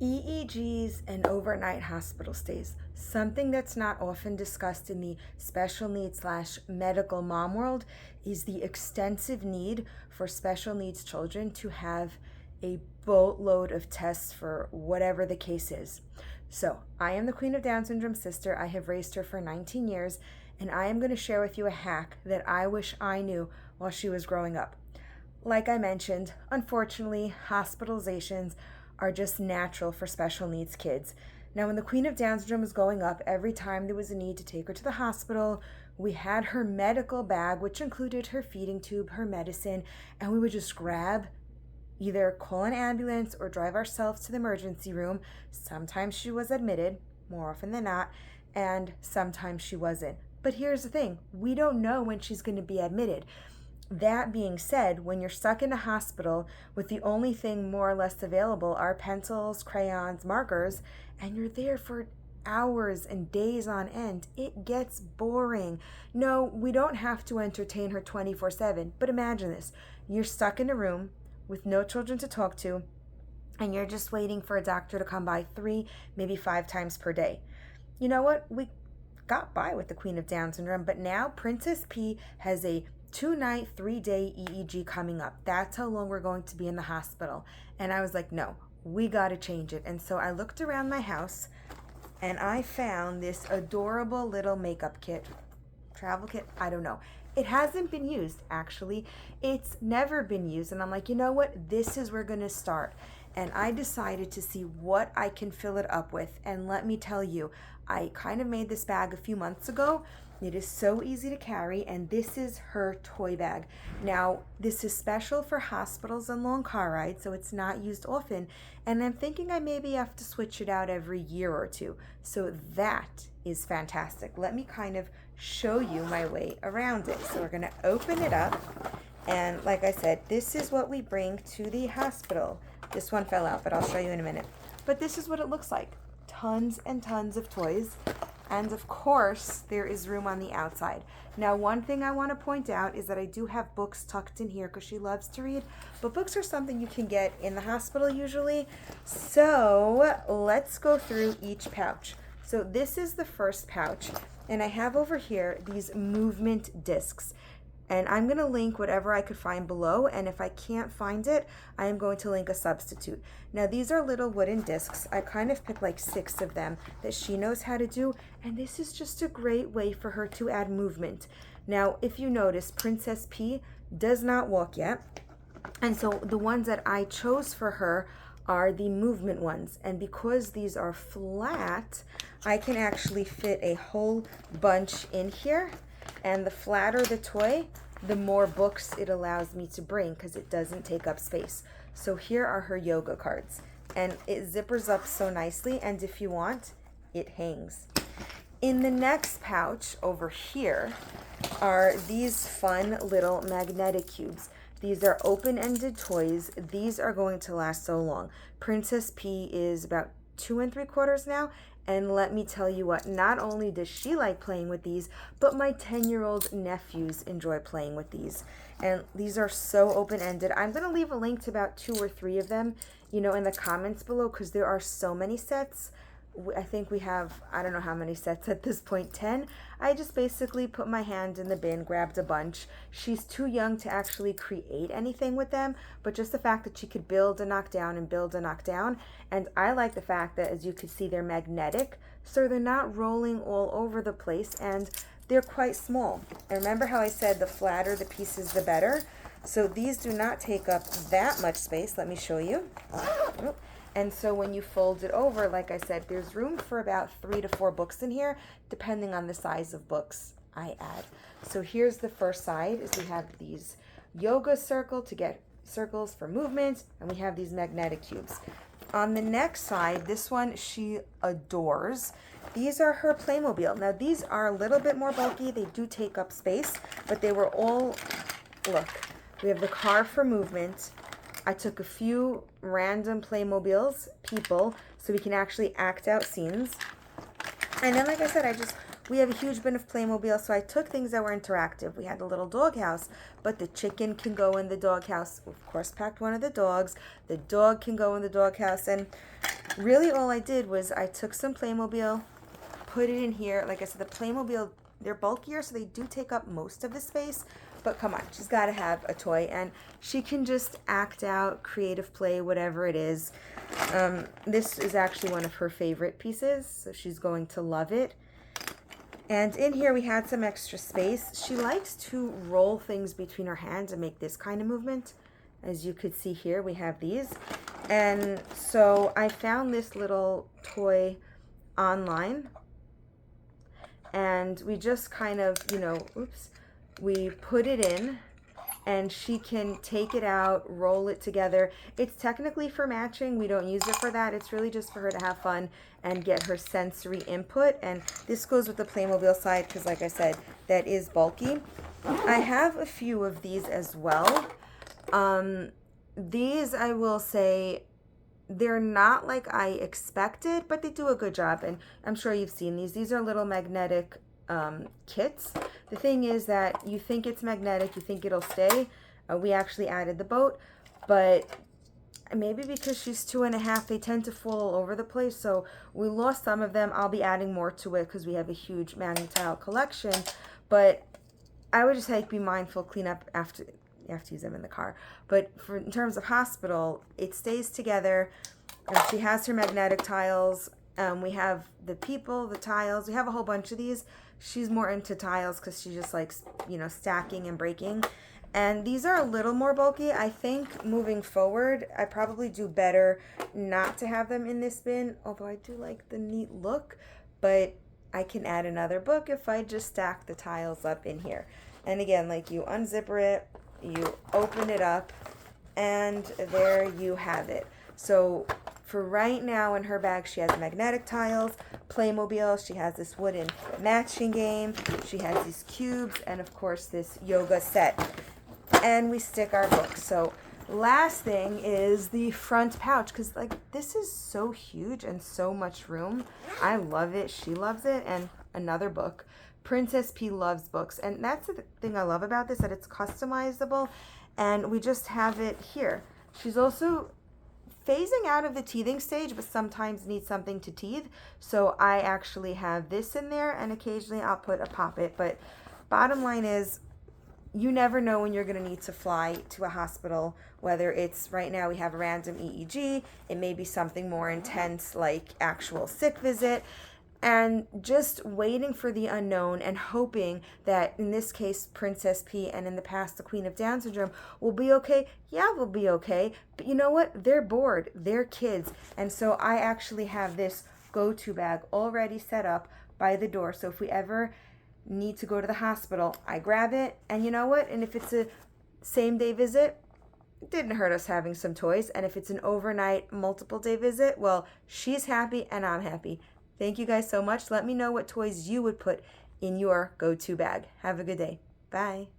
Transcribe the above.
EEGs and overnight hospital stays. Something that's not often discussed in the special needs slash medical mom world is the extensive need for special needs children to have a boatload of tests for whatever the case is. So, I am the Queen of Down Syndrome sister. I have raised her for 19 years, and I am going to share with you a hack that I wish I knew while she was growing up. Like I mentioned, unfortunately, hospitalizations are just natural for special needs kids. Now, when the Queen of Down Syndrome was growing up, every time there was a need to take her to the hospital, we had her medical bag, which included her feeding tube, her medicine, and we would just grab, either call an ambulance or drive ourselves to the emergency room. Sometimes she was admitted, more often than not, and sometimes she wasn't. But here's the thing, we don't know when she's going to be admitted. That being said, when you're stuck in a hospital with the only thing more or less available are pencils, crayons, markers, and you're there for hours and days on end, it gets boring. No, we don't have to entertain her 24/7, but imagine this. You're stuck in a room with no children to talk to, and you're just waiting for a doctor to come by 3, maybe 5 times per day. You know what? We got by with the Queen of Down Syndrome, but now Princess P has a 2-night, 3-day EEG coming up. That's how long we're going to be in the hospital. And I was like, no, we got to change it. And so I looked around my house and I found this adorable little makeup kit, travel kit, I don't know. It hasn't been used, actually. It's never been used. And I'm like, you know what? This is where we're going to start. And I decided to see what I can fill it up with. And let me tell you, I kind of made this bag a few months ago. It is so easy to carry, and this is her toy bag. Now, this is special for hospitals and long car rides, so it's not used often, and I'm thinking I maybe have to switch it out every year or two. So that is fantastic. Let me kind of show you my way around it. So we're going to open it up, and like I said, this is what we bring to the hospital. This one fell out, but I'll show you in a minute. But this is what it looks like. Tons and tons of toys. And of course, there is room on the outside. Now, one thing I want to point out is that I do have books tucked in here because she loves to read. But books are something you can get in the hospital usually. So let's go through each pouch. So this is the first pouch. And I have over here these movement discs. And I'm going to link whatever I could find below, and if I can't find it, I am going to link a substitute. Now, these are little wooden discs. I kind of picked like 6 of them that she knows how to do, and this is just a great way for her to add movement. Now, if you notice, Princess P does not walk yet, and so the ones that I chose for her are the movement ones, and because these are flat, I can actually fit a whole bunch in here. And the flatter the toy, the more books it allows me to bring because it doesn't take up space. So here are her yoga cards. And it zippers up so nicely, and if you want, it hangs. In the next pouch over here are these fun little magnetic cubes. These are open-ended toys. These are going to last so long. Princess P is about 2 3/4 now. And let me tell you what, not only does she like playing with these, but my 10-year-old nephews enjoy playing with these. And these are so open-ended. I'm going to leave a link to about 2 or 3 of them, in the comments below, because there are so many sets. I think we have, I don't know how many sets at this point, 10. I just basically put my hand in the bin, grabbed a bunch. She's too young to actually create anything with them, but just the fact that she could build and knock down and build and knock down. And I like the fact that, as you can see, they're magnetic, so they're not rolling all over the place, and they're quite small. And remember how I said the flatter the pieces, the better? So these do not take up that much space. Let me show you. And so when you fold it over, like I said, there's room for about 3 to 4 books in here, depending on the size of books I add. So here's the first side, is we have these yoga circle to get circles for movement, and we have these magnetic cubes. On the next side, this one she adores. These are her Playmobil. Now these are a little bit more bulky. They do take up space, but they were all, look, we have the car for movement. I took a few random Playmobils, people, so we can actually act out scenes. And then, like I said, we have a huge bin of Playmobil, so I took things that were interactive. We had the little doghouse, but the chicken can go in the doghouse. Of course, packed one of the dogs. The dog can go in the doghouse, and really all I did was I took some Playmobil, put it in here. Like I said, the Playmobil, they're bulkier, so they do take up most of the space. But come on, she's got to have a toy, and she can just act out, creative play, whatever it is. This is actually one of her favorite pieces, so she's going to love it. And in here we had some extra space. She likes to roll things between her hands and make this kind of movement. As you could see here, we have these. And so I found this little toy online, and we just kind of, we put it in, and she can take it out, roll it together. It's technically for matching. We don't use it for that. It's really just for her to have fun and get her sensory input. And this goes with the Playmobil side because, like I said, that is bulky. I have a few of these as well. These, I will say, they're not like I expected, but they do a good job. And I'm sure you've seen these. These are little magnetic kits. The thing is that you think it's magnetic, you think it'll stay. We actually added the boat, but maybe because she's 2.5, they tend to fall all over the place. So we lost some of them. I'll be adding more to it because we have a huge magnetile collection. But I would just like be mindful, clean up after. You have to use them in the car. But in terms of hospital, it stays together. She has her magnetic tiles. We have the people, the tiles. We have a whole bunch of these. She's more into tiles because she just likes, stacking and breaking. And these are a little more bulky. I think moving forward, I probably do better not to have them in this bin, although I do like the neat look. But I can add another book if I just stack the tiles up in here. And again, like you unzipper it, you open it up, and there you have it. So for right now in her bag, she has magnetic tiles, Playmobil, she has this wooden matching game, she has these cubes, and of course this yoga set. And we stick our books. So last thing is the front pouch, because this is so huge and so much room. I love it. She loves it. And another book. Princess P loves books, and that's the thing I love about this, that it's customizable, and we just have it here. She's also phasing out of the teething stage, but sometimes needs something to teeth, so I actually have this in there, and occasionally I'll put a Pop-It. But bottom line is, you never know when you're going to need to fly to a hospital, whether it's right now we have a random EEG, it may be something more intense like actual sick visit. And just waiting for the unknown and hoping that, in this case, Princess P, and in the past, the Queen of Down syndrome, will be okay. Yeah, they'll be okay. But you know what? They're bored. They're kids. And so I actually have this go-to bag already set up by the door. So if we ever need to go to the hospital, I grab it. And you know what? And if it's a same-day visit, it didn't hurt us having some toys. And if it's an overnight, multiple-day visit, well, she's happy and I'm happy. Thank you guys so much. Let me know what toys you would put in your go-to bag. Have a good day. Bye.